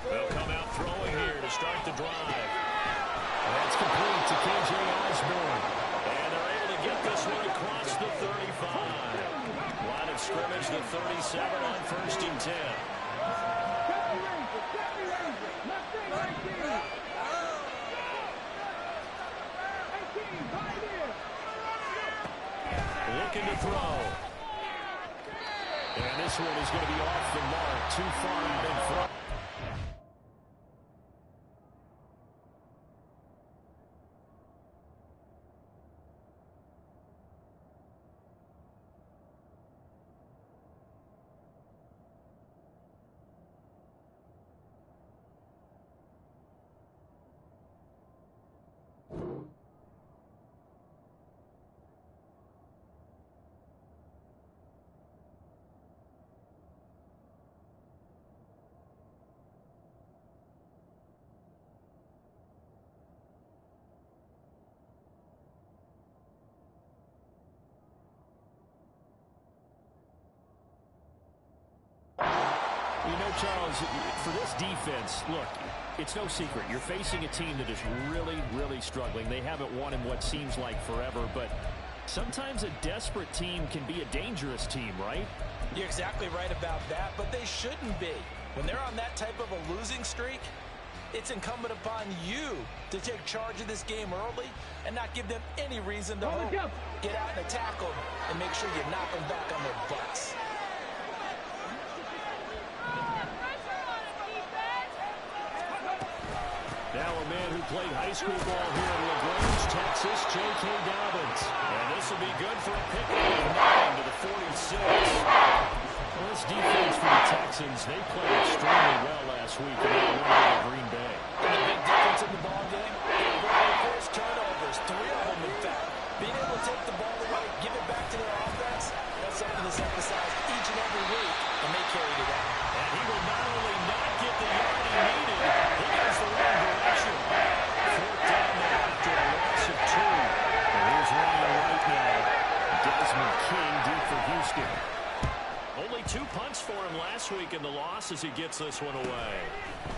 They'll come out throwing here to start the drive. That's complete to K.J. Osborne. And they're able to get this one across the 35. Line of scrimmage, the 37 on 1st and 10. Looking to throw. And this one is going to be off the mark, too far out in front. You know, Charles, for this defense, look, it's no secret. You're facing a team that is really, really struggling. They haven't won in what seems like forever, but sometimes a desperate team can be a dangerous team, right? You're exactly right about that, but they shouldn't be. When they're on that type of a losing streak, it's incumbent upon you to take charge of this game early and not give them any reason to hope. Get out and attack them and make sure you knock them back on their butts. Now a man who played high school ball here in LaGrange, Texas, J.K. Dobbins. And this will be good for a pickup of 9 to the 46. Well, this defense for the Texans, they played extremely well last week and they won over Green Bay. And a big difference in the ball game. They forced turnovers, 3 of them in fact. Being able to take the ball away, give it back to their offense, that's something that's emphasized each and every week, and they carried it out. And he will not only not get the yard he needed, he goes the wrong direction. 4th down now after a loss of 2. And here's Ryan right now. Desmond King deep for Houston. Only 2 punts for him last week in the loss as he gets this one away.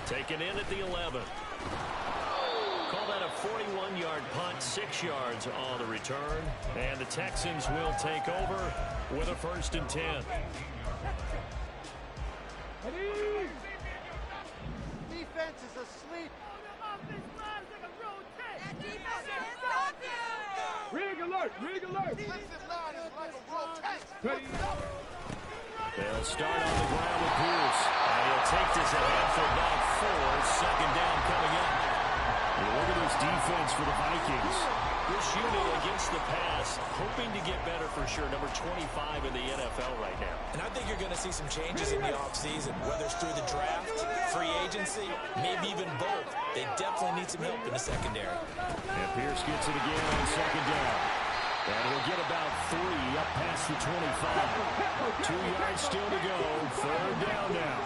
Taken in at the 11. Call that a 41-yard punt, 6 yards on the return. And the Texans will take over with a 1st and 10. Defense is asleep. Rig alert! Rig alert! They'll start on the ground with Pierce. And he'll take this ahead for about 4. 2nd down coming up. And look at this defense for the Vikings. This unit against the pass, hoping to get better for sure. Number 25 in the NFL right now. And I think you're going to see some changes in the offseason, whether it's through the draft, free agency, maybe even both. They definitely need some help in the secondary. And Pierce gets it again on 2nd down. And he'll get about 3 up past the 25. 2 yards still to go. 3rd down now.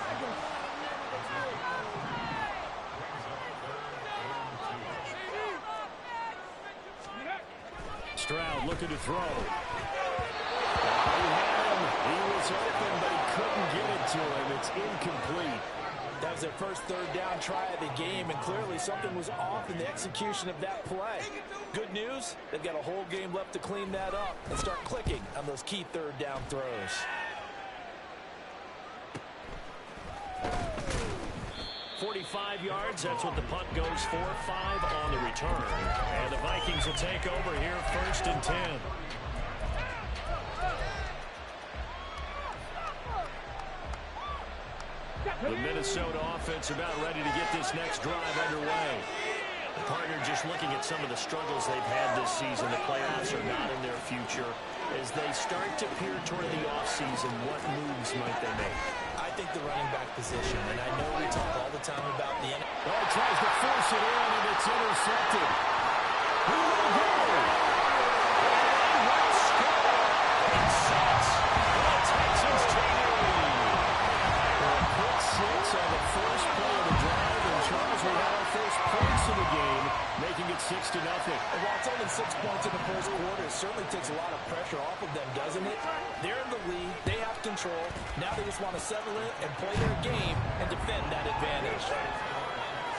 Stroud looking to throw. He was open, but he couldn't get it to him. It's incomplete. That was their first 3rd down try of the game, and clearly something was off in the execution of that play. Good news, they've got a whole game left to clean that up and start clicking on those key 3rd down throws. .45 yards, that's what the punt goes for. 5 on the return. And the Vikings will take over here, 1st and 10. The Minnesota offense about ready to get this next drive underway. The partner just looking at some of the struggles they've had this season. The playoffs are not in their future. As they start to peer toward the offseason, what moves might they make? I think the running back position, and I know we talk all the time about the... Oh, he tries to force it in, and it's intercepted. Who will go? Let's go! It's 6. The Texans take the lead. A quick 6 on the first play of the drive, and Charles, we have our first points of the game, making it 6 6-0. And while it's only 6 points in the first quarter, it certainly takes a lot of pressure off of them, doesn't it? They're in the lead. They have control. Now they just want to settle it and play their game and defend that advantage.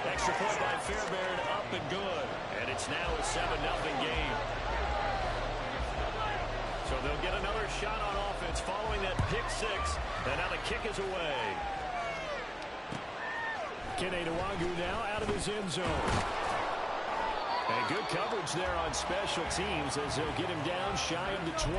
Extra point by Fairbairn, up and good. And it's now a 7-0 game. So they'll get another shot on offense following that pick six. And now the kick is away. Kene Nwangwu now out of his end zone. And good coverage there on special teams as they'll get him down shy of the 20.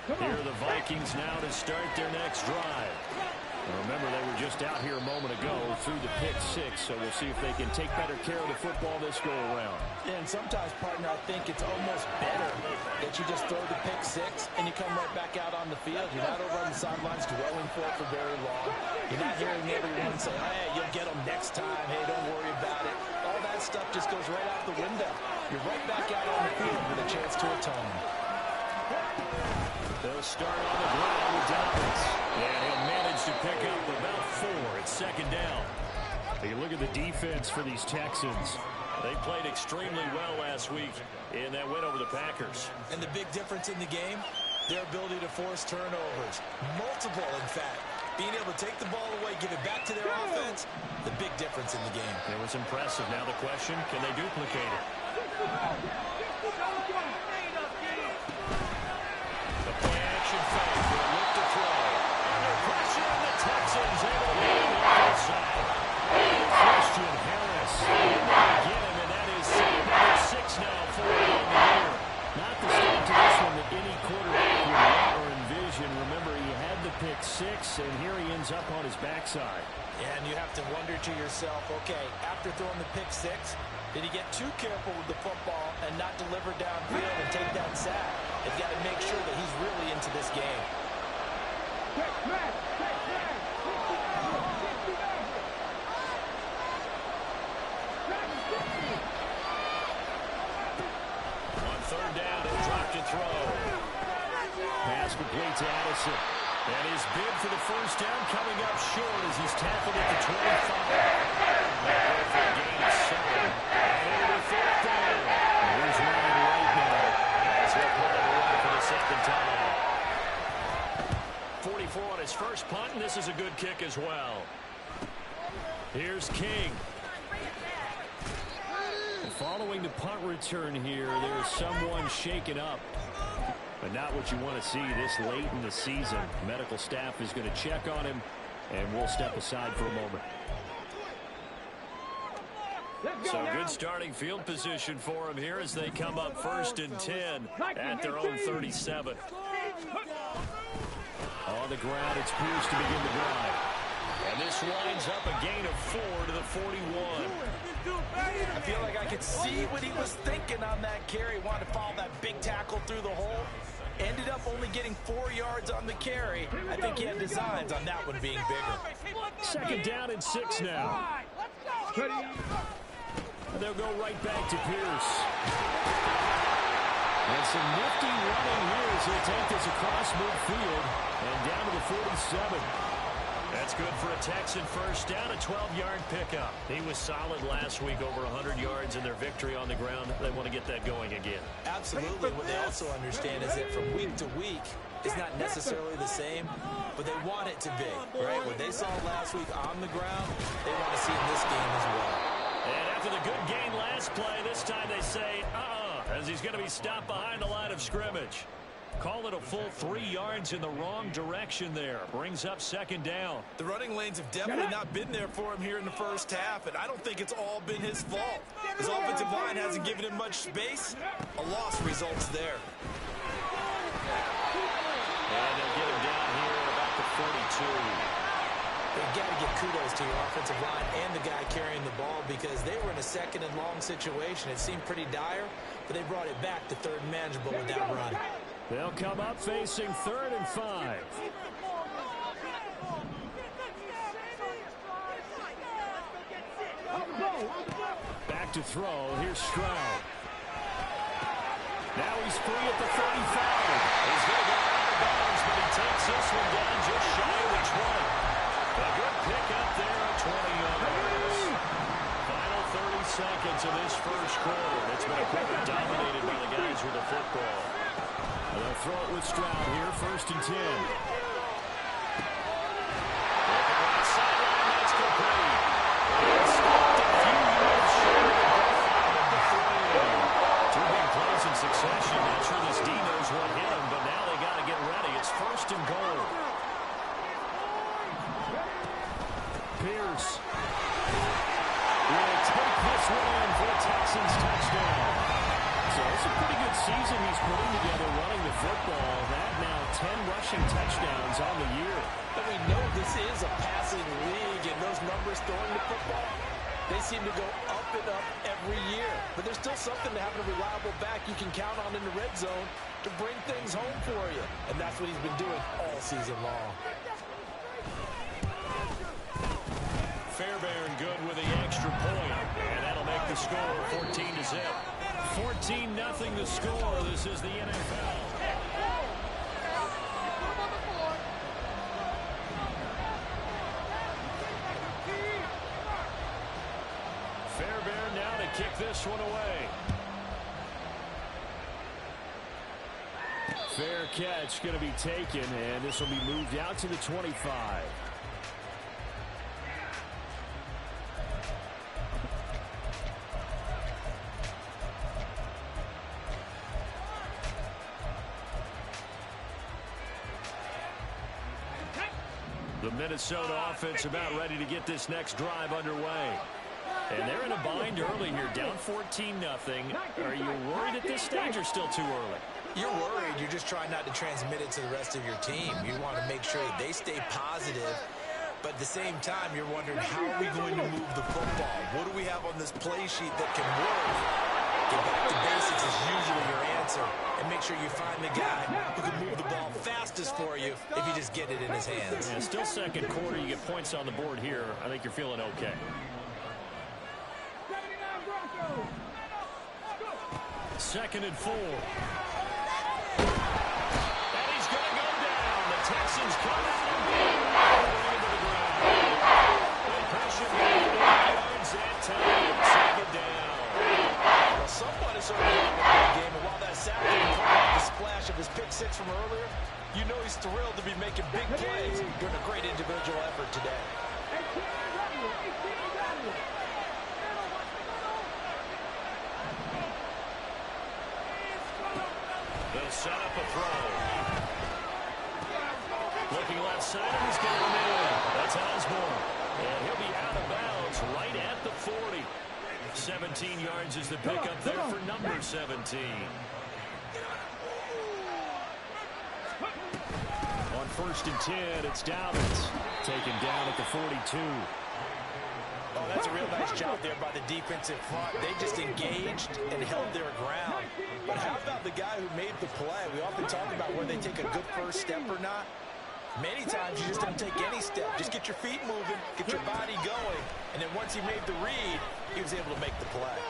Here are the Vikings now to start their next drive. And remember, they were just out here a moment ago through the pick six, so we'll see if they can take better care of the football this go around. And sometimes, partner, I think it's almost better that you just throw the pick six and you come right back out on the field. You're not over on the sidelines dwelling for it for very long. You're not hearing everyone say, hey, you'll get them next time. Hey, don't worry about it. All that stuff just goes right out the window. You're right back out on the field with a chance to atone. They'll start on the ground with Dobbins. And he'll manage to pick up about 4 at second down. Hey, look at the defense for these Texans. They played extremely well last week in that win over the Packers. And the big difference in the game, their ability to force turnovers. Multiple, in fact. Being able to take the ball away, give it back to their offense, the big difference in the game. It was impressive. Now the question, can they duplicate it? The play-action fake for a look to throw. Under pressure, and the Texans able to get him on the side. Christian Harris. Get him, and that is number 6 now for him on the year. Not the start to this one that any quarterback would want or envision. Remember, he had the pick six, and here he ends up on his backside. And you have to wonder to yourself, okay, after throwing the pick six, did he get too careful with the football and not deliver downfield and take that sack? They've got to make sure that he's really into this game. On third down, he'll drop to throw. Pass complete to Addison. And his bid for the first down coming up short as he's tackled at the 25. That for a gain of 7. And over fourth down. And here's Ryan right now as he'll pull it away for the second time. 44 on his first punt, and this is a good kick as well. Here's King. And following the punt return here, there's someone shaken up. But not what you want to see this late in the season. Medical staff is going to check on him, and we'll step aside for a moment. So good starting field position for him here as they come up 1st and 10 at their own 37. On the ground, it's Pierce to begin the drive. And this winds up a gain of 4 to the 41. I feel like I could see what he was thinking on that carry. Wanted to follow that big tackle through the hole. Ended up only getting 4 yards on the carry. I think he had designs on that one being bigger. Second down and 6 now. And they'll go right back to Pierce. And some nifty running here as he'll take this across midfield and down to the 47. That's good for a Texan first down, a 12-yard pickup. He was solid last week, over 100 yards in their victory on the ground. They want to get that going again. Absolutely. What they also understand is that from week to week, it's not necessarily the same, but they want it to be, right? What they saw last week on the ground, they want to see in this game as well. And after the good gain last play, this time they say, as he's going to be stopped behind the line of scrimmage. Call it a full 3 yards in the wrong direction there. Brings up second down. The running lanes have definitely not been there for him here in the first half, and I don't think it's all been his fault. His offensive line hasn't given him much space. A loss results there. And they'll get him down here at about the 42. You've got to give kudos to your offensive line and the guy carrying the ball because they were in a second and long situation. It seemed pretty dire, but they brought it back to third and manageable with that run. They'll come up facing 3rd and 5. Back to throw. Here's Stroud. Now he's free at the 35. He's going to go out of bounds, but he takes this one down just shy of the 20. A good pick up there at 20 yards. Final 30 seconds of this first quarter. It's been a quarter dominated by the guys with the football. They'll throw it with Stroud here, 1st and 10. Succession. Not sure this D knows what hit him, but now they got to get ready. It's 1st and goal. Pierce will take this one in for a Texans touchdown. So it's a pretty good season he's putting together running the football. That now 10 rushing touchdowns on the year. But we know this is a passing league, and those numbers throwing the football, they seem to go up and up every year. But there's still something to having a reliable back you can count on in the red zone to bring things home for you. And that's what he's been doing all season long. Fairbairn good with the extra point. And that'll make the score 14-0. 14-0 the score. This is the NFL. Fairbairn now to kick this one away. Fair catch going to be taken, and this will be moved out to the 25. The Minnesota offense about ready to get this next drive underway. And they're in a bind early here, down 14-0. Are you worried at this stage or still too early? You're worried. You're just trying not to transmit it to the rest of your team. You want to make sure that they stay positive. But at the same time, you're wondering, how are we going to move the football? What do we have on this play sheet that can work? Get back to basics is usually your answer. And make sure you find the guy who can move the ball fastest for you if you just get it in his hands. Yeah, still second quarter. You get points on the board here. I think you're feeling okay. 2nd and 4. And he's going to go down. The Texans come out and beat into the ground. Impression yards and time. 2nd down. Well, someone is early on in the game, and while that sound didn't come off the splash of his pick six from earlier, you know he's thrilled to be making big plays during a great individual effort today. They'll set up a throw. Looking left side, and he's got him in. That's Osborne. And he'll be out of bounds right at the 40. 17 yards is the pickup there for number 17. On 1st and 10, it's Dobbins. Taken down at the 42. Oh, that's a real nice job there by the defensive front. They just engaged and held their ground. But how about the guy who made the play? We often talk about where they take a good first step or not. Many times you just don't take any step. Just get your feet moving, get your body going, and then once he made the read, he was able to make the play.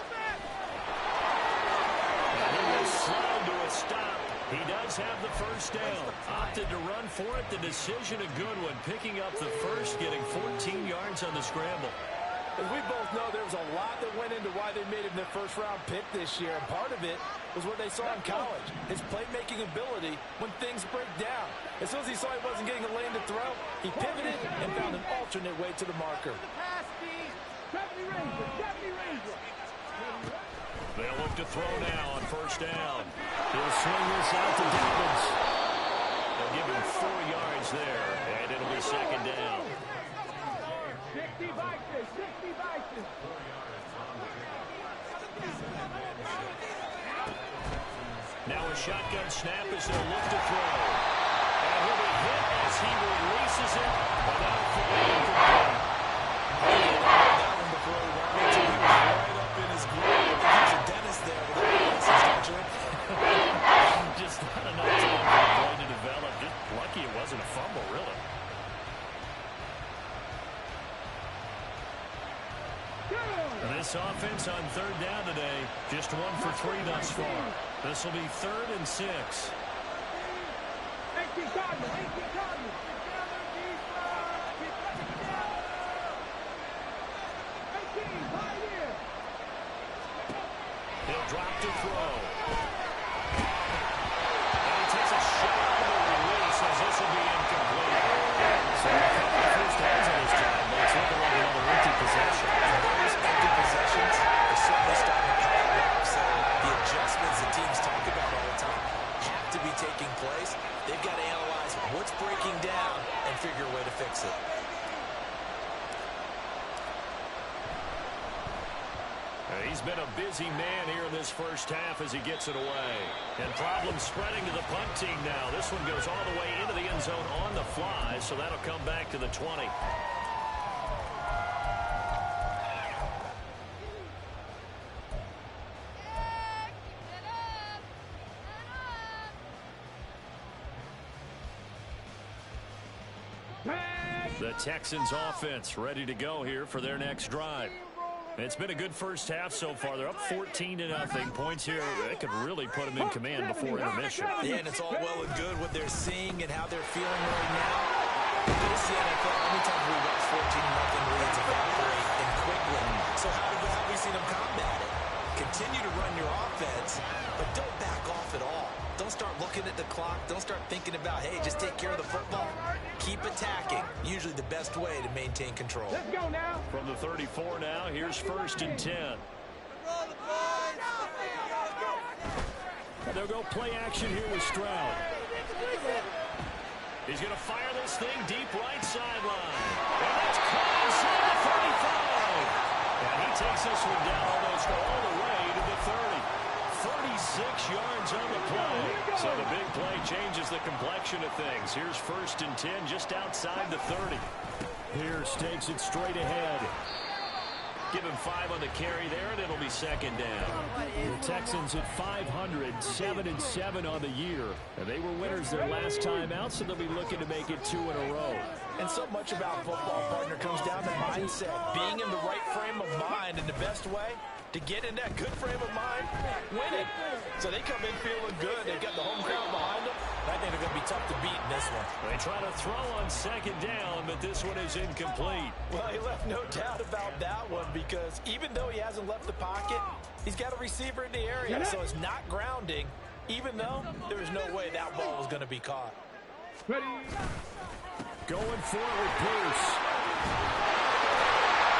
And he was slow to a stop. He does have the first down. Opted to run for it. The decision a good one. Picking up the first, getting 14 yards on the scramble. As we both know, there was a lot that went into why they made him their first-round pick this year, and part of it was what they saw in college, his playmaking ability when things break down. As soon as he saw he wasn't getting a lane to throw, he pivoted and found an alternate way to the marker. They'll look to throw now on 1st down. He'll swing this out to Dobbins. They'll give him 4 yards there, and it'll be 2nd down. 60 Vikings, 60 Vikings. Now a shotgun snap as they'll look to throw. And he'll be hit as he releases it without flying complete. That one before he wanted to. He was right up in his glove. I think he's a dentist there with that license, don't you? Just not enough time for the play to develop. Just lucky it wasn't a fumble, really. This offense on 3rd down today, just 1 for 3 thus far. This will be 3rd and 6. 18 Cardinals. 18 Cardinals. Together, defense. Keep it together. 18 Pioneer. He'll drop to throw. And he takes a shot on the release as this will be incomplete. So a couple of first downs on this drive, but it's looking like another empty possession. Those empty possessions are certainly starting to pile up, so the adjustments that teams talk about all the time have to be taking place. They've got to analyze what's breaking down and figure a way to fix it. He's been a busy man here in this first half as he gets it away. And problems spreading to the punt team now. This one goes all the way into the end zone on the fly, so that'll come back to the 20. The Texans offense ready to go here for their next drive. It's been a good first half so far. They're up 14-0. Points here that could really put them in command before intermission. Yeah, and it's all well and good what they're seeing and how they're feeling right now. This is the NFL. Anytime we watch 14-0 leads evaporate and quickly. So how have we seen them combat it? Continue to run your offense, but don't back off at all. Don't start looking at the clock. Don't start thinking about, hey, just take care of the football. Keep attacking. Usually the best way to maintain control. Let's go now. From the 34 now, here's 1st and 10. They'll go play action here with Stroud. He's going to fire this thing deep right sideline. And that's caught inside the 35. And he takes this one down almost all the way to the 30. 36 yards on the play. So the big play changes the complexion of things. Here's 1st and 10 just outside the 30. Pierce takes it straight ahead. Give him 5 on the carry there, and it'll be 2nd down. The Texans at 500, 7-7 on the year. And they were winners their last time out, so they'll be looking to make it 2 in a row. And so much about football, partner, comes down to mindset. Being in the right frame of mind, and the best way to get in that good frame of mind, win it. So they come in feeling good. They've got the home crowd behind them. I think they're going to be tough to beat in this one. They try to throw on 2nd down, but this one is incomplete. Well, he left no doubt about that one because even though he hasn't left the pocket, he's got a receiver in the area. So it's not grounding, even though there was no way that ball was going to be caught. Ready. Going for it with Pierce.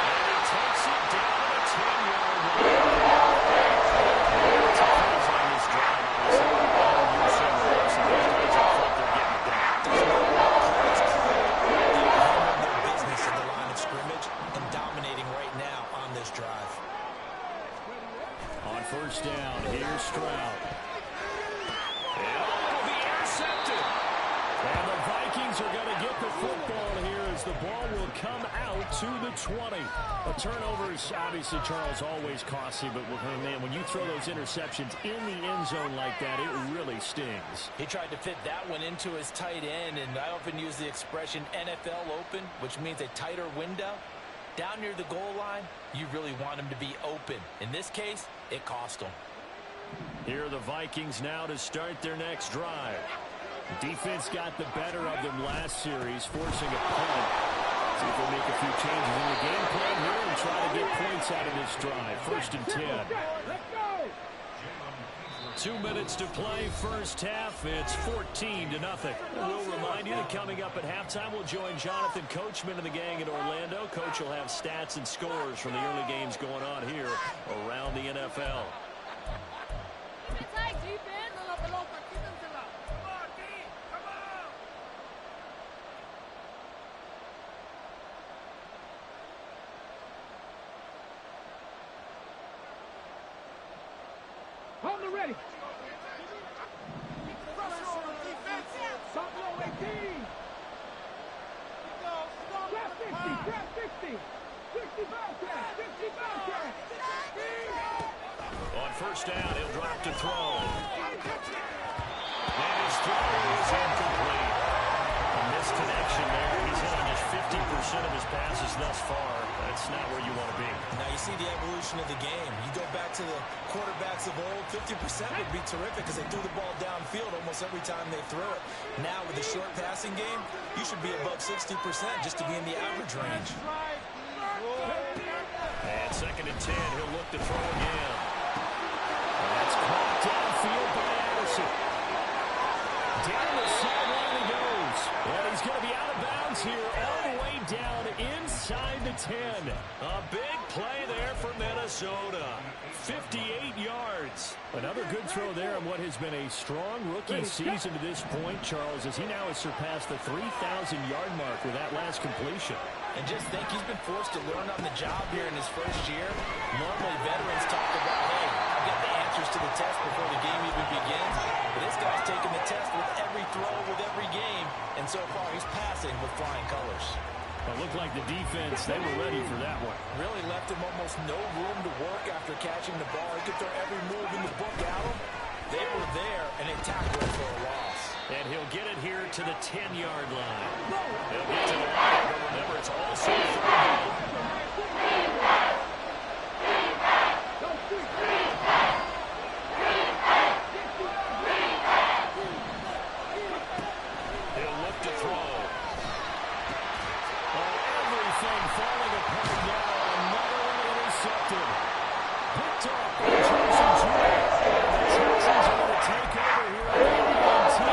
And he takes it down to the 10-yard line. It's a close on this drive, obviously. You're seeing the rest of these guys up front, they're getting it done. Their business at the line of scrimmage and dominating right now on this drive. On 1st down, here's Stroud. And will be intercepted. And the Vikings are going to get the football here as the ball will come out to the 20. A turnover is obviously, Charles, always costly, but man, when you throw those interceptions in the end zone like that, it really stings. He tried to fit that one into his tight end, and I often use the expression NFL open, which means a tighter window. Down near the goal line, you really want him to be open. In this case, it cost him. Here are the Vikings now to start their next drive. Defense got the better of them last series, forcing a punt. See if they make a few changes in the game plan here and try to get points out of this drive. 1st and 10. Let's go. 2 minutes to play, first half. It's 14-0. And we'll remind you that coming up at halftime, we'll join Jonathan Coachman and the gang in Orlando. Coach will have stats and scores from the early games going on here around the NFL. On the ready. Buffalo 18. Grab 60, grab 60. 65 track, 65 track. On 1st down, he'll drop to throw. And his throw is incomplete. A misconnection there. He's hit on his 50% of his passes thus far. That's not where you want to be. Now you see the evolution of the game. You go back to the quarterbacks of old, 50% would be terrific because they threw the ball downfield almost every time they threw it. Now with the short passing game, you should be above 60% just to be in the average range. And 2nd and 10, he'll look to throw again. And that's caught downfield by Addison. Down the sideline he goes. And he's going to be out of bounds here all the way down inside the 10. A big play there for Minnesota. 58 yards. Another good throw there on what has been a strong rookie season to this point, Charles, as he now has surpassed the 3,000-yard mark with that last completion. And just think, he's been forced to learn on the job here in his first year. Normally, veterans talk about, hey, I'll get the answers to the test before the game even begins. But this guy's taking the test with every throw, with every game. And so far, he's passing with flying colors. It looked like the defense, they were ready for that one. Really left him almost no room to work after catching the ball. He could throw every move in the book at him. They were there, and they tackled him for a loss. And he'll get it here to the 10-yard line. He'll get to the line, but remember, it's also third down. He'll look to throw. Oh, everything falling apart now. Another one intercepted. Picked up by Jason Jewell. The Texans are going to take over here on the AT&T.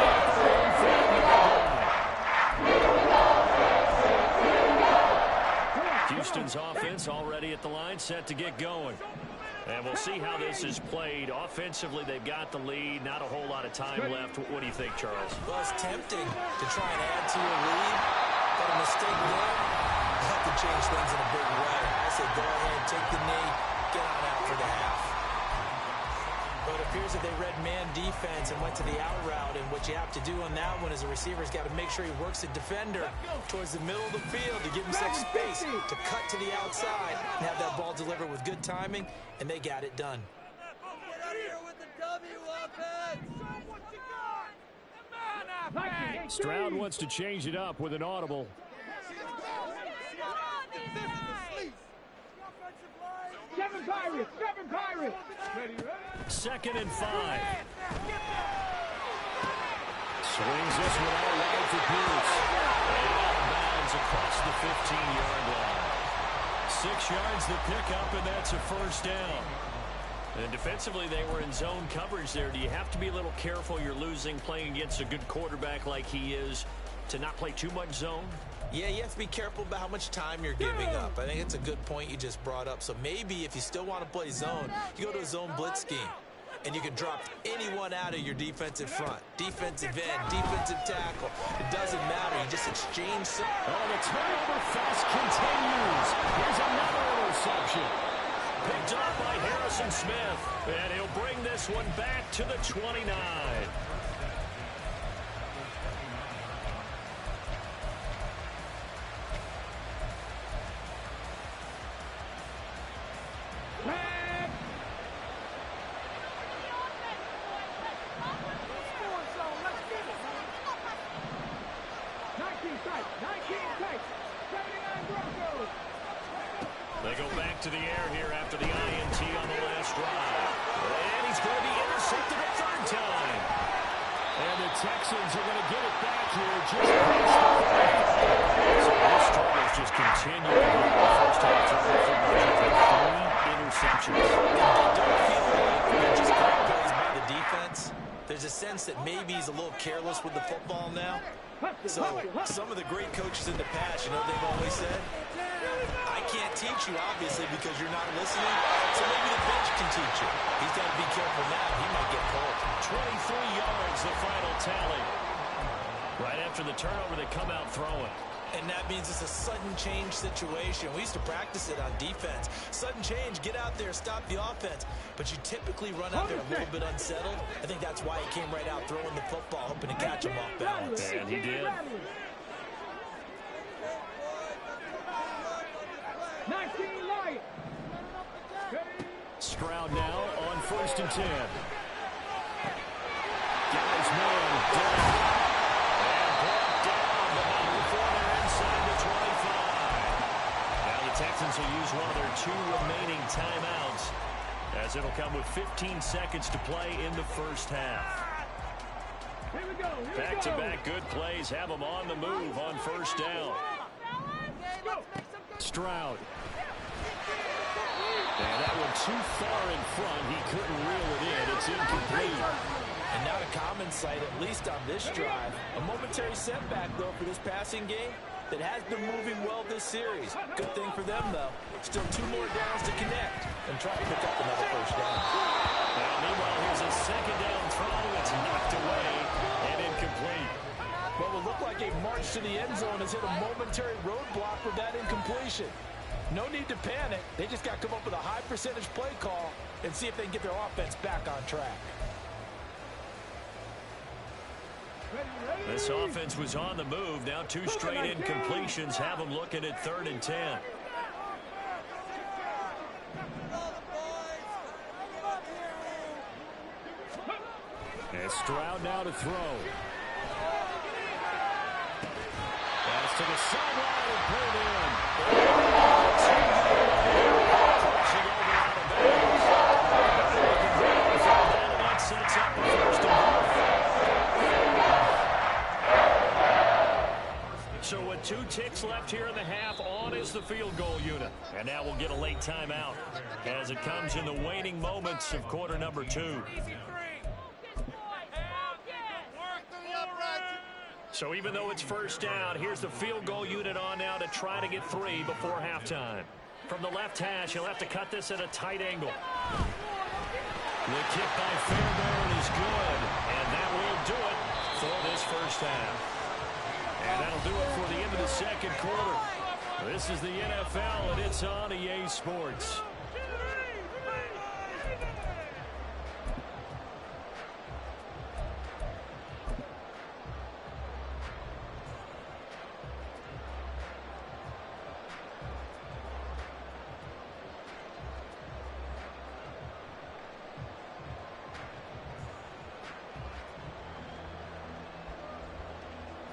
Houston's offense already at the line, set to get going. And we'll see how this is played. Offensively, they've got the lead. Not a whole lot of time left. What do you think, Charles? Well, it's tempting to try and add to your lead, but a mistake there, you have to change things in a big way. I say go ahead, take the knee, get on out for the half. But it appears that they read man defense and went to the out route, and what you have to do on that one is a receiver's got to make sure he works the defender towards the middle of the field to give himself space to cut to the outside and have that ball delivered with good timing, and they got it done. Get out of here with the W offense! Stroud wants to change it up with an audible. Seven Pirates! 2nd and 5. Swings this one all right for Pierce. And out of bounds across the 15-yard line. 6 yards the pickup, and that's a first down. And defensively, they were in zone coverage there. Do you have to be a little careful? You're losing, playing against a good quarterback like he is, to not play too much zone? Yeah, you have to be careful about how much time you're giving up. I think it's a good point you just brought up. So maybe if you still want to play zone, you go to a zone blitz scheme. And you can drop anyone out of your defensive front. Defensive end, defensive tackle. It doesn't matter. You just exchange some. Oh, the turnover fest continues. Here's another interception. Picked up by Harrison Smith. And he'll bring this one back to the 29. They go back to the air here after the INT on the last drive. And he's going to be intercepted a third time. And the Texans are going to get it back here just past the 5. So their struggles just continue to go in the first half. Three interceptions. They don't feel like they're just great plays by the defense. There's a sense that maybe he's a little careless with the football now. So some of the great coaches in the past, you know, they've always said, I can't teach you, obviously, because you're not listening. So maybe the bench can teach you. He's got to be careful now. He might get pulled. 23 yards, the final tally. Right after the turnover, they come out throwing. And that means it's a sudden change situation. We used to practice it on defense. Sudden change, get out there, stop the offense. But you typically run out there a little bit unsettled. I think that's why he came right out throwing the football, hoping to catch him off balance. And he did. 19 Lions. Stroud now on 1st and 10. Guys, man, down. And brought down, but not before they're inside the 20. Texans will use one of their 2 remaining timeouts, as it'll come with 15 seconds to play in the first half. Here we go. Back-to-back good plays have them on the move on first down. Stroud. And that one too far in front. He couldn't reel it in. It's incomplete. And not a common sight, at least on this drive. A momentary setback, though, for this passing game that has been moving well this series. Good thing for them, though. Still 2 more downs to connect and try to pick up another first down. Now, meanwhile, here's a second down throw. It's knocked away and incomplete. What will look like a march to the end zone has hit a momentary roadblock with that incompletion. No need to panic. They just got to come up with a high percentage play call and see if they can get their offense back on track. This offense was on the move. Now 2 straight incompletions have them looking at 3rd and 10. And Stroud now to throw. Pass to the sideline and pulled in. Crossing over out of bounds. And that sets up a 1st and 10. So with 2 ticks left here in the half, on is the field goal unit. And now we'll get a late timeout as it comes in the waning moments of quarter number 2. So even though it's first down, here's the field goal unit on now to try to get 3 before halftime. From the left hash, he'll have to cut this at a tight angle. The kick by Fairbairn is good, and that will do it for this first half. And that'll do it for the end of the second quarter. This is the NFL, and it's on EA Sports.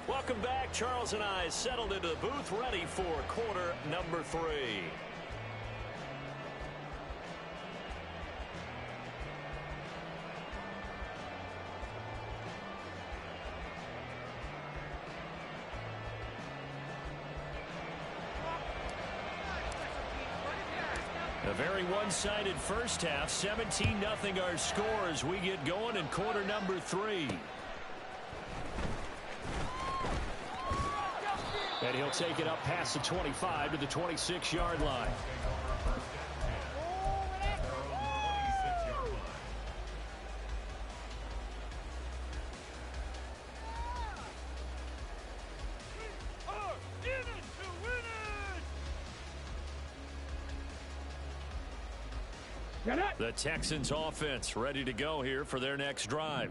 Welcome back. Charles and I settled into the booth, ready for quarter number 3. A very one-sided first half. 17-0 our score as we get going in quarter number 3. And he'll take it up past the 25 to the 26-yard line. The Texans offense ready to go here for their next drive.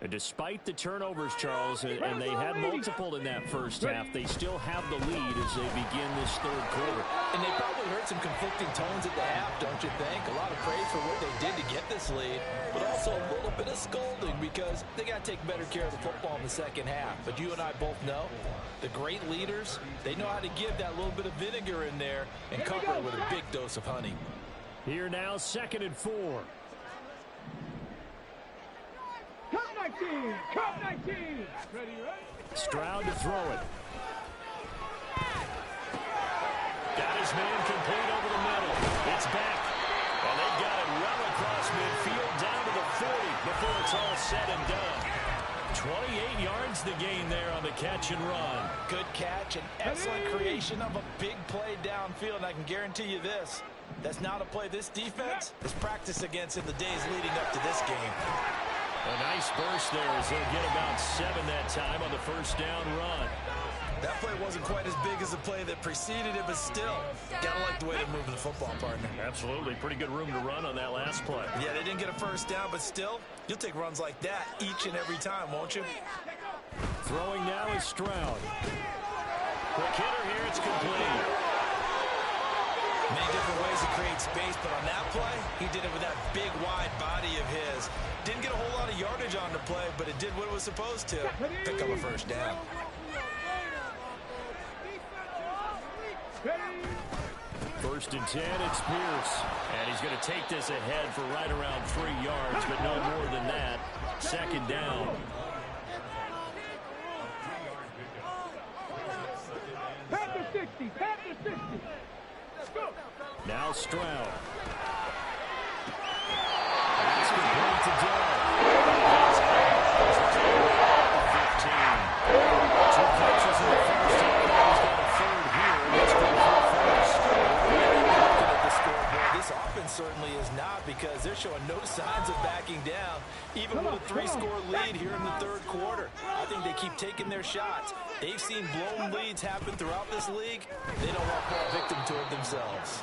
And despite the turnovers, Charles, and they had multiple in that first half, they still have the lead as they begin this third quarter. And they probably heard some conflicting tones at the half, don't you think? A lot of praise for what they did to get this lead, but also a little bit of scolding because they got to take better care of the football in the second half. But you and I both know the great leaders, they know how to give that little bit of vinegar in there and cover it with a big dose of honey. Here now, 2nd and 4. Cup 19. Ready, right? Stroud to throw it. Got his man complete over the middle. It's back. And they've got it well across midfield down to the 40 before it's all said and done. 28 yards the gain there on the catch and run. Good catch and excellent creation of a big play downfield. And I can guarantee you this, that's not a play this defense is practiced against in the days leading up to this game. A nice burst there as they'll get about 7 that time on the first down run. That play wasn't quite as big as the play that preceded it, but still, gotta like the way they're moving the football, partner. Absolutely. Pretty good room to run on that last play. Yeah, they didn't get a first down, but still, you'll take runs like that each and every time, won't you? Throwing now is Stroud. Quick hitter here, it's complete. Many different ways to create space, but on that play, he did it with that big, wide body of his. Didn't get a whole lot of yardage on the play, but it did what it was supposed to. Pick up a first down. 1st and 10. It's Pierce. And he's going to take this ahead for right around 3 yards, but no more than that. 2nd down. Panther 60. Panther 60. Let's go. Now Stroud. That's complete to Dell. 15. 2 catches in the first half. He's got a 3rd here. Let's go for 1st. Looking at the scoreboard, this offense certainly is not, because they're showing no signs of backing down, even with a 3-score lead here in the 3rd quarter. I think they keep taking their shots. They've seen blown leads happen throughout this league. They don't want to fall victim to it themselves.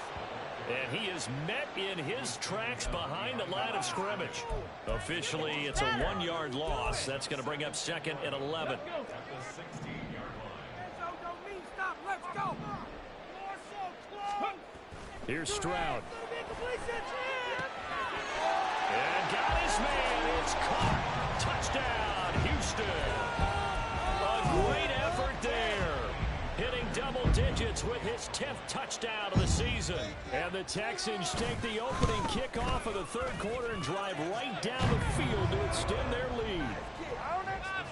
And he is met in his tracks behind the line of scrimmage. Officially, it's a 1-yard loss. That's going to bring up 2nd and 11. Here's Stroud. And got his man. It's caught. Touchdown, Houston. A great effort there. Hitting double digits with his 10th touchdown of the season. And the Texans take the opening kickoff of the 3rd quarter and drive right down the field to extend their lead.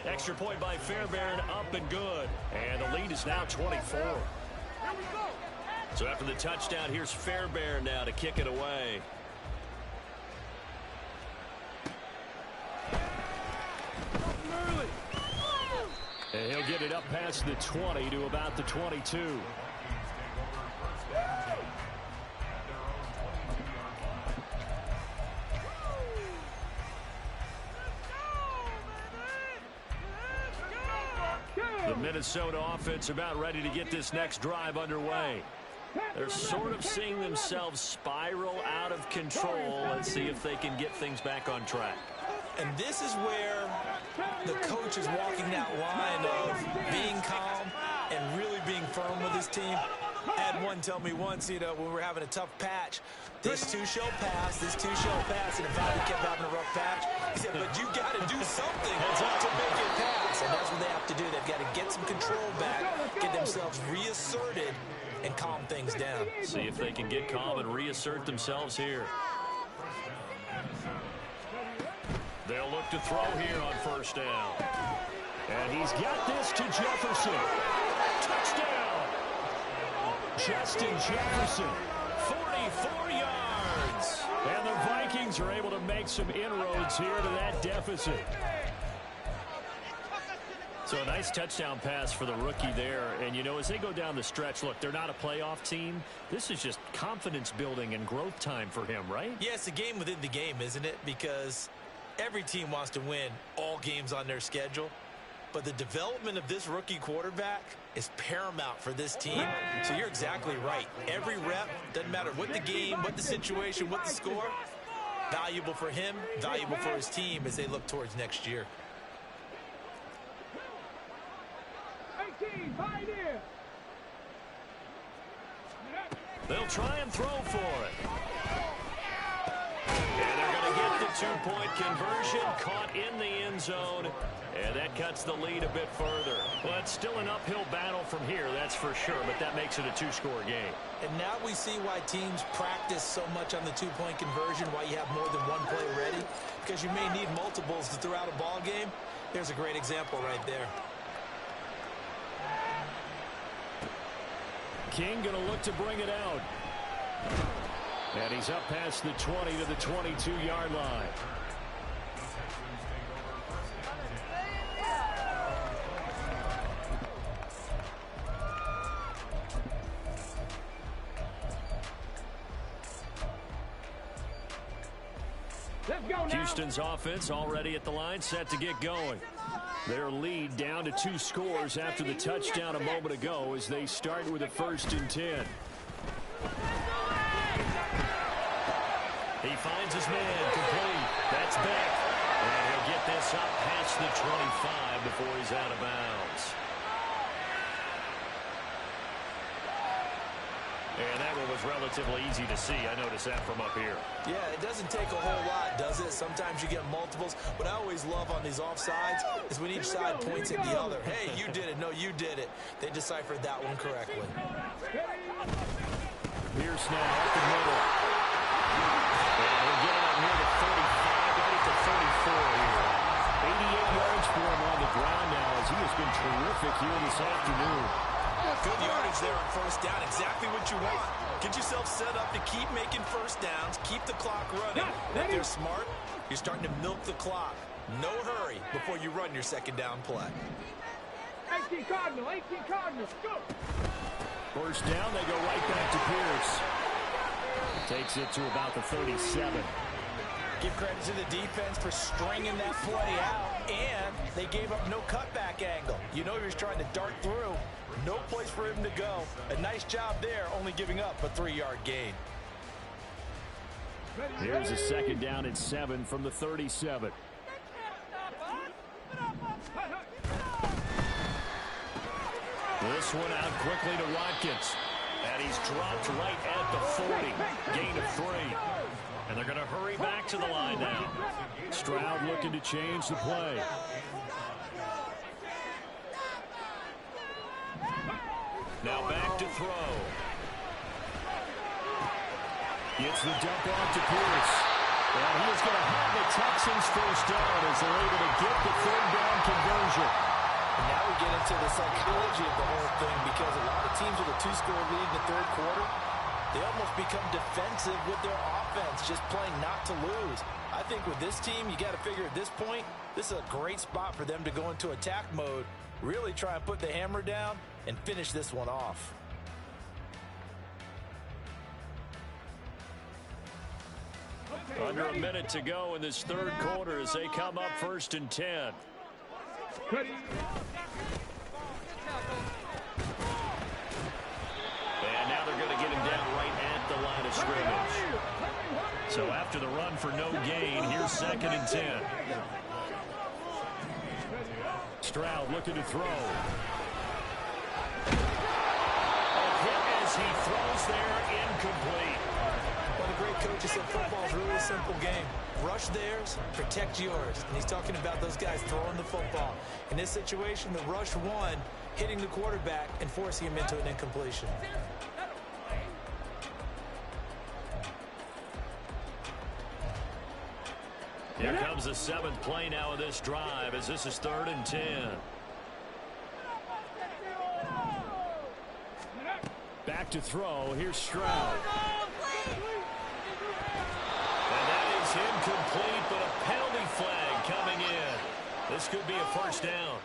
Extra point by Fairbairn, up and good. And the lead is now 24. So after the touchdown, here's Fairbairn now to kick it away. And he'll get it up past the 20 to about the 22. The Minnesota offense about ready to get this next drive underway. They're sort of seeing themselves spiral out of control. Let's see if they can get things back on track. And this is where the coach is walking that line of being calm and really being firm with his team. I had one tell me once, when we were having a tough patch, this too shall pass, and if I kept having a rough patch, he said, but you got to do something to make it pass. And that's what they have to do. They've got to get some control back, get themselves reasserted, and calm things down. See if they can get calm and reassert themselves here. They'll look to throw here on 1st down. And he's got this to Jefferson. Touchdown! Justin Jefferson, 44 yards. And the Vikings are able to make some inroads here to that deficit. So a nice touchdown pass for the rookie there. And, as they go down the stretch, look, they're not a playoff team. This is just confidence building and growth time for him, right? Yeah, it's a game within the game, isn't it? Because every team wants to win all games on their schedule. But the development of this rookie quarterback is paramount for this team. So you're exactly right. Every rep, doesn't matter what the game, what the situation, what the score, valuable for him, valuable for his team as they look towards next year. 18, pioneer. They'll try and throw for it. And they're going to get the 2-point conversion, caught in the end zone. And that cuts the lead a bit further. Well, it's still an uphill battle from here, that's for sure, but that makes it a 2-score game. And now we see why teams practice so much on the 2-point conversion, why you have more than one play ready, because you may need multiples to throw out a ball game. There's a great example right there. King going to look to bring it out. And he's up past the 20 to the 22-yard line. Houston's offense already at the line, set to get going. Their lead down to 2 scores after the touchdown a moment ago as they start with a 1st and 10. He finds his man complete. That's Beck. And he'll get this up past the 25 before he's out of bounds. And that one was relatively easy to see. I noticed that from up here. Yeah, it doesn't take a whole lot, does it? Sometimes you get multiples. What I always love on these offsides is when each side points at the other. Hey, you did it. No, you did it. They deciphered that one correctly. Pierce now up the middle. And he'll get it near the 35, right at the 34 here. 88 yards for him on the ground now as he has been terrific here this afternoon. Good yardage there on first down. Exactly what you want. Get yourself set up to keep making first downs, keep the clock running. If they're smart, you're starting to milk the clock. No hurry before you run your second down play. 18 Cardinal, go! First down, they go right back to Pierce. Takes it to about the 37. Give credit to the defense for stringing that play out, and they gave up no cutback angle. You know he was trying to dart through. No place for him to go. A nice job there, only giving up a 3-yard gain. Here's a second down and 7 from the 37. This one out quickly to Watkins. And he's dropped right at the 40. Gain of 3. And they're going to hurry back to the line now. Stroud looking to change the play. Now back to throw. Gets the dump off to Pierce. And he is going to have the Texans first down as they're able to get the third down conversion. And now we get into the psychology of the whole thing, because a lot of teams with a 2-score lead in the third quarter, they almost become defensive with their offense, just playing not to lose. I think with this team, you got to figure at this point, this is a great spot for them to go into attack mode, really try and put the hammer down and finish this one off. Under a minute to go in this third quarter as they come up 1st and 10. And now they're going to get him down right at the line of scrimmage. So after the run for no gain, here's 2nd and 10. Stroud looking to throw. A hit as he throws there, incomplete. What a great coach. He said football is really a simple game. Rush theirs, protect yours. And he's talking about those guys throwing the football. In this situation, the rush one, hitting the quarterback and forcing him into an incompletion. Here comes the 7th play now of this drive as this is 3rd and 10. Back to throw. Here's Stroud. And that is incomplete, but a penalty flag coming in. This could be a first down.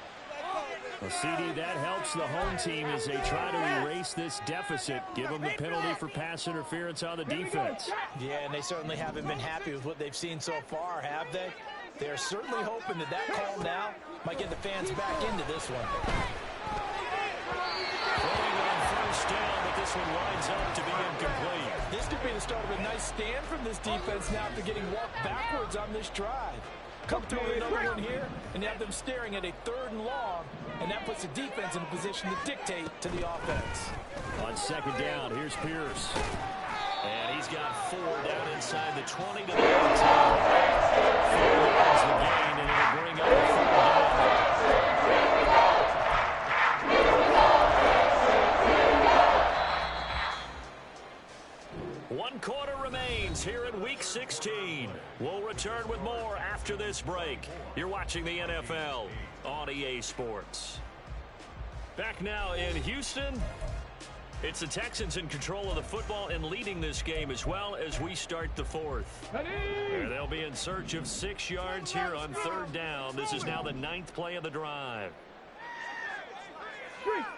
Well, CD, that helps the home team as they try to erase this deficit. Give them the penalty for pass interference on the defense. Yeah, and they certainly haven't been happy with what they've seen so far, have they? They're certainly hoping that call now might get the fans back into this one. Throwing on first down, but this one winds up to be incomplete. This could be the start of a nice stand from this defense now after getting walked backwards on this drive. Come through with another one here, and you have them staring at a 3rd and long, and that puts the defense in a position to dictate to the offense. On 2nd down, here's Pierce. And he's got 4 down inside the 20 to the 18. 4 yards the gain, and it'll bring up a 3rd down. One quarter remains here in Week 16. We'll return with more after this break. You're watching the NFL on EA Sports. Back now in Houston. It's the Texans in control of the football and leading this game as well as we start the 4th. And they'll be in search of 6 yards here on 3rd down. This is now the 9th play of the drive.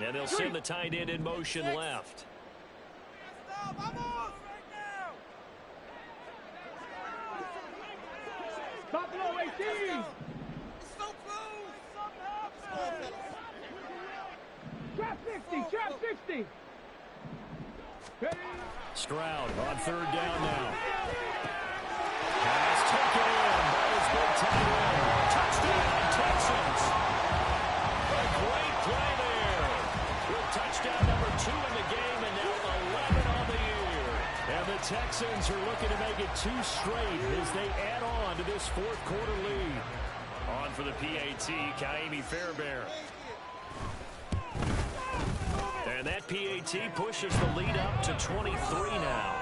And they'll send the tight end in motion left. Buffalo 18. So close. Trap 60. Stroud on 3rd down now. Pass taken in by his big tight end. Touchdown, Texans. A great play there. With touchdown number 2 in the game and now 11 on the year. And the Texans are looking to make it 2 straight as they add on to this 4th quarter lead. On for the PAT, Kaimi Fairbairn. And And that PAT pushes the lead up to 23 now.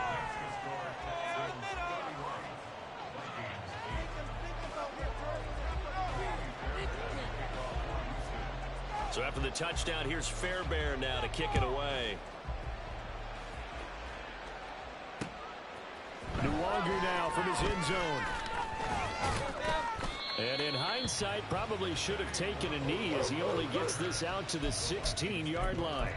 So after the touchdown, here's Fairbairn now to kick it away. Nwogu now from his end zone. And in hindsight, probably should have taken a knee as he only gets this out to the 16-yard line.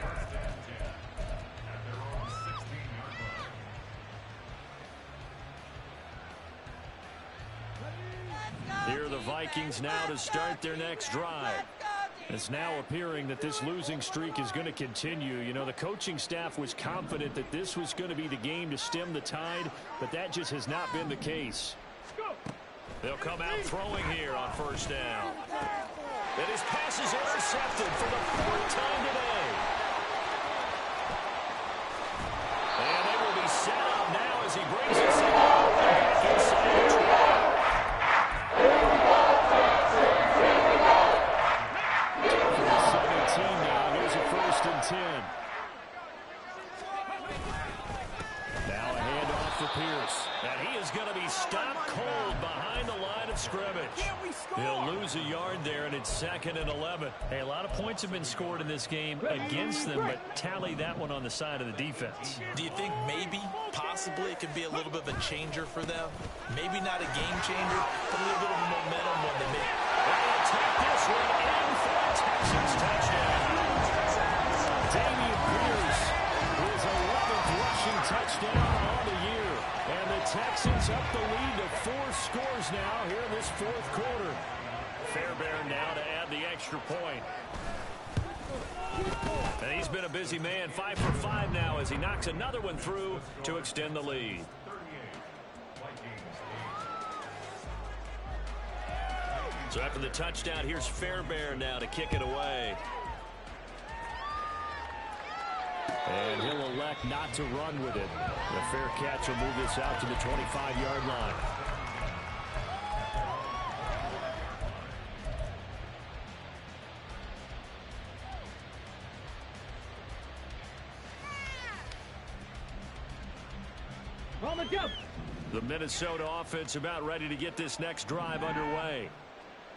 Here are the Vikings now to start their next drive. It's now appearing that this losing streak is going to continue. You know, the coaching staff was confident that this was going to be the game to stem the tide, but that just has not been the case. They'll come out throwing here on first down. And his pass is intercepted for the 4th time today. And they will be set up now as he brings us back inside the 20. Now here's a 1st and 10. Now a handoff for Pierce. And he is going to be stopped cold behind the line of scrimmage. He'll lose a yard there, and it's 2nd and 11. Hey, a lot of points have been scored in this game against them, but tally that one on the side of the defense. Do you think maybe, possibly, it could be a little bit of a changer for them? Maybe not a game changer, but a little bit of a momentum one to make. They'll take this one in for a Texans touchdown. Dameon Pierce, his 11th rushing touchdown on the year. And the Texans up the lead to 4 scores now here in this 4th quarter. Fairbairn now to add the extra point. And he's been a busy man, 5 for 5 now as he knocks another one through to extend the lead. So after the touchdown, here's Fairbairn now to kick it away. And he'll elect not to run with it. The fair catch will move this out to the 25-yard line. On the jump. The Minnesota offense about ready to get this next drive underway.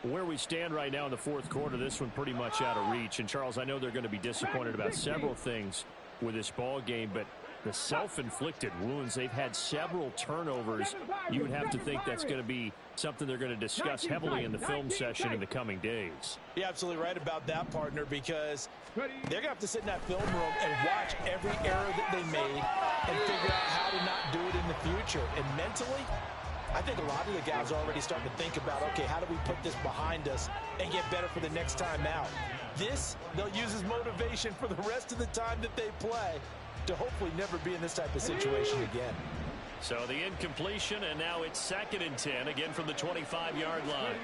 Where we stand right now in the 4th quarter, this one pretty much out of reach. And, Charles, I know they're going to be disappointed about several things with this ball game, but the self-inflicted wounds, they've had several turnovers. You would have to think that's going to be something they're going to discuss heavily in the film session in the coming days. You're absolutely right about that, partner, because they're going to have to sit in that film room and watch every error that they made and figure out how to not do it in the future. And mentally, I think a lot of the guys are already starting to think about, okay, how do we put this behind us and get better for the next time out? This, they'll use as motivation for the rest of the time that they play to hopefully never be in this type of situation again. So the incompletion, and now it's 2nd and 10, again from the 25-yard line.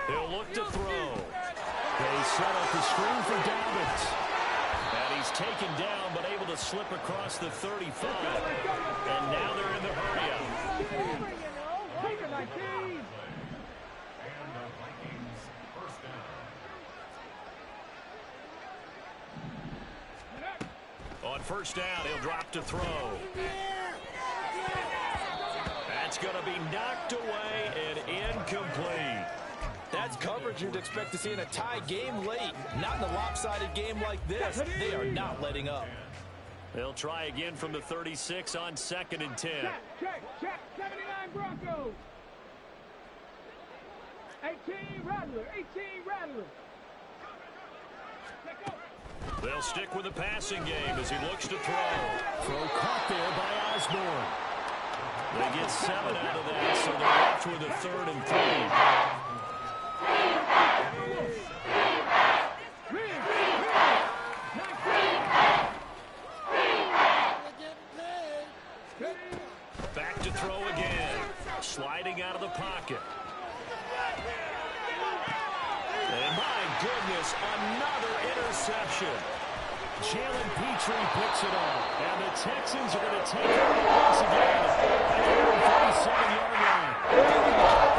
He'll look to throw. They set up the screen for Dobbins. And he's taken down, but able to slip across the 35. And now they're in the hurry-up. On first down, he'll drop to throw. That's going to be knocked away and incomplete. That's coverage you'd expect to see in a tie game late. Not in a lopsided game like this. They are not letting up. They'll try again from the 36 on 2nd and 10. Check, 79 Broncos. 18 Rattler. They'll stick with the passing game as he looks to throw. Throw caught there by Osborne. They get 7 out of that, so they're left with a 3rd and 3. Back to throw again. Sliding out of the pocket. And my goodness, another interception. Jalen Petrie picks it up. And the Texans are going to take it once again at the 37-yard line.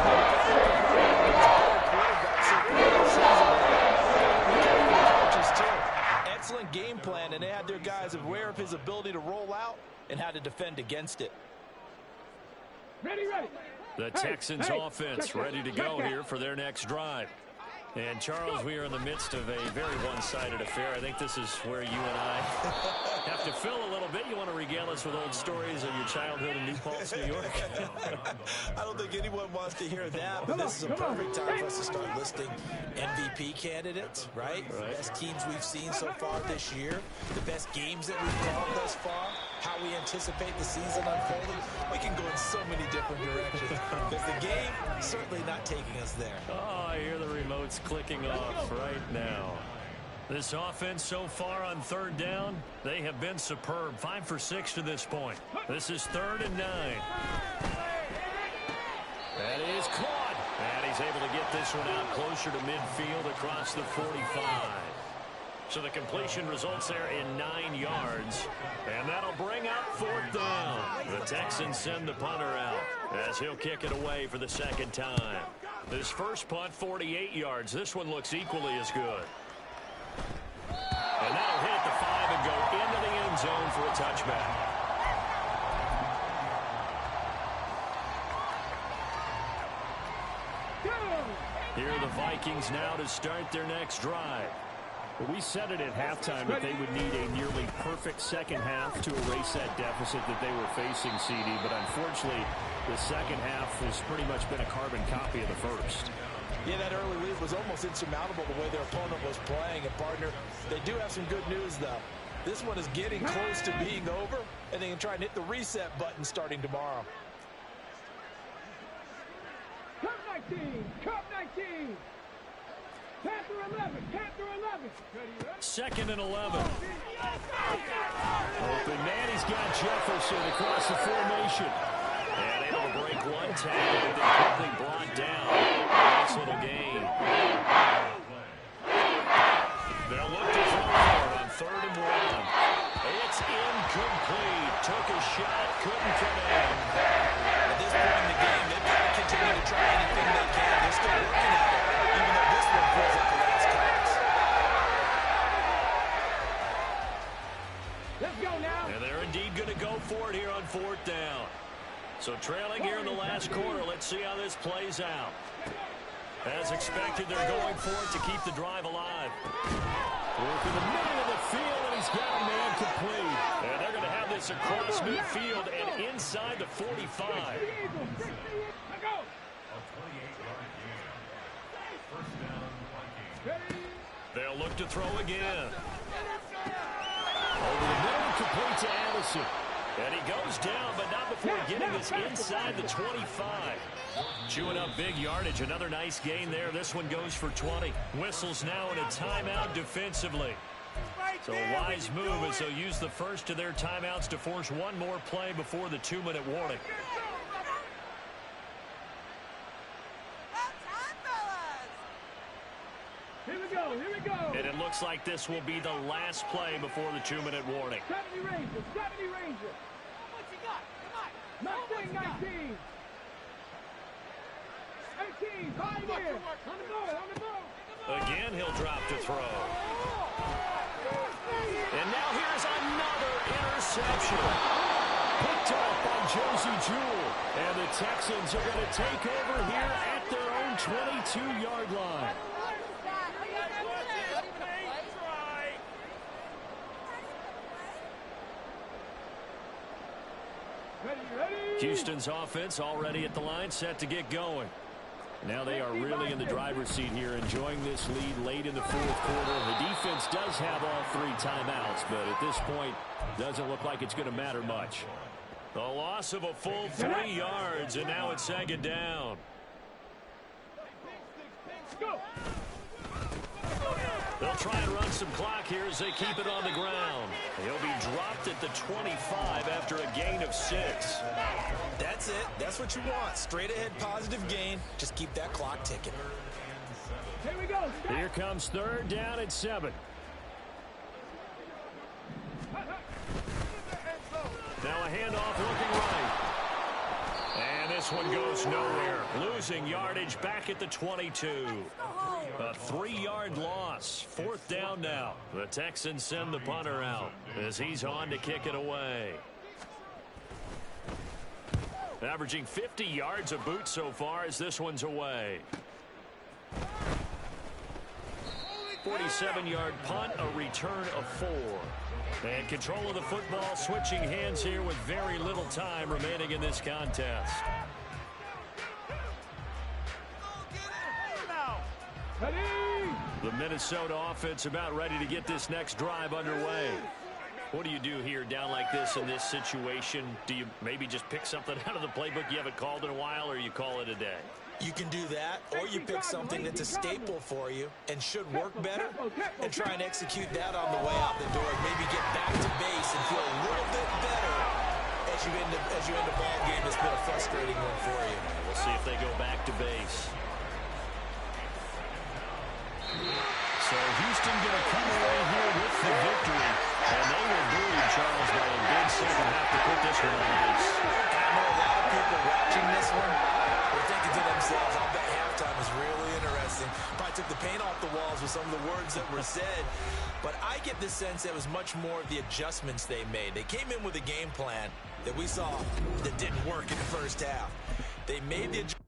Excellent game plan his ability to roll out and how to defend against it. Ready, ready. The Texans offense ready to go here for their next drive. And, Charles, we are in the midst of a very one-sided affair. I think this is where you and I have to fill a little bit. You want to regale us with old stories of your childhood in New Paltz, New York? I don't think anyone wants to hear that, but this is a perfect time for us to start listing MVP candidates, right? The best teams we've seen so far this year, the best games that we've called thus far, how we anticipate the season unfolding. We can go in so many different directions because the game is certainly not taking us there. Oh, I hear the remotes clicking off right now. This offense so far on third down, they have been superb. 5 for 6 to this point. This is 3rd and 9. That is caught. And he's able to get this one out closer to midfield across the 45. So the completion results there in 9 yards. And that'll bring up 4th down. The Texans send the punter out as he'll kick it away for the second time. This first punt, 48 yards. This one looks equally as good. And that'll hit at the 5 and go into the end zone for a touchback. Here are the Vikings now to start their next drive. We said it at halftime that they would need a nearly perfect second half to erase that deficit that they were facing, CD. But unfortunately, the second half has pretty much been a carbon copy of the first. Yeah, that early lead was almost insurmountable the way their opponent was playing. And, partner, they do have some good news, though. This one is getting close to being over, and they can try and hit the reset button starting tomorrow. Cup 19, Cup 19. Panther 11, Panther 11. 2nd and 11. Open man, he's got Jefferson across the formation. And able to break one tackle, but then quickly brought down. Nice little gain. They'll look to throw on 3rd and 1. It's incomplete. Took a shot, couldn't connect. At this point in the game, they've got to continue to try anything they can. They're still working at it, even though this one feels like the last cards. Let's go now. And they're indeed going to go for it here on 4th down. So trailing here in the last quarter. Let's see how this plays out. As expected, they're going for it to keep the drive alive. Working the middle of the field, and he's got a man complete. And they're going to have this across midfield and inside the 45. They'll look to throw again. Over the middle, complete to Addison. And he goes down, but not before getting this inside the 25. Chewing up big yardage. Another nice gain there. This one goes for 20. Whistles now in a timeout defensively. So a wise move as they'll use the first of their timeouts to force one more play before the 2-minute warning. Here we go, here we go. And it looks like this will be the last play before the 2-minute warning. 70 Rangers, 70 Rangers. What you got? Come on. Mustang 19. 18, Pioneer. On the ball, on the ball. Again, he'll drop to throw. And now here's another interception. Picked off by Josie Jewell. And the Texans are going to take over here at their own 22-yard line. Houston's offense already at the line, set to get going. Now they are really in the driver's seat here, enjoying this lead late in the 4th quarter. The defense does have all 3 timeouts, but at this point, doesn't look like it's going to matter much. The loss of a full 3 yards, and now it's 2nd down. Go. They'll try and run some clock here as they keep it on the ground. He'll be dropped at the 25 after a gain of 6. That's it. That's what you want. Straight ahead positive gain. Just keep that clock ticking. Here we go. Here comes 3rd down at 7. Now a handoff looking right. And this this one goes nowhere. Losing yardage back at the 22. A 3-yard loss. 4th down now. The Texans send the punter out as he's on to kick it away. Averaging 50 yards a boot so far as this one's away. 47-yard punt, a return of 4. And control of the football switching hands here with very little time remaining in this contest. The Minnesota offense about ready to get this next drive underway. What do you do here down like this in this situation? Do you maybe just pick something out of the playbook you haven't called in a while, or you call it a day? You can do that, or you pick something that's a staple for you and should work better and try and execute that on the way out the door. Maybe get back to base and feel a little bit better as you end a ball game that's been a frustrating one for you. We'll see if they go back to base. So Houston going to come away here with the victory. And they will bleed Charles by a big second half to put this one on ice. I know a lot of people watching this one were thinking to themselves, I'll bet halftime is really interesting. Probably took the paint off the walls with some of the words that were said. But I get the sense it was much more of the adjustments they made. They came in with a game plan that we saw that didn't work in the first half. They made the adjustments.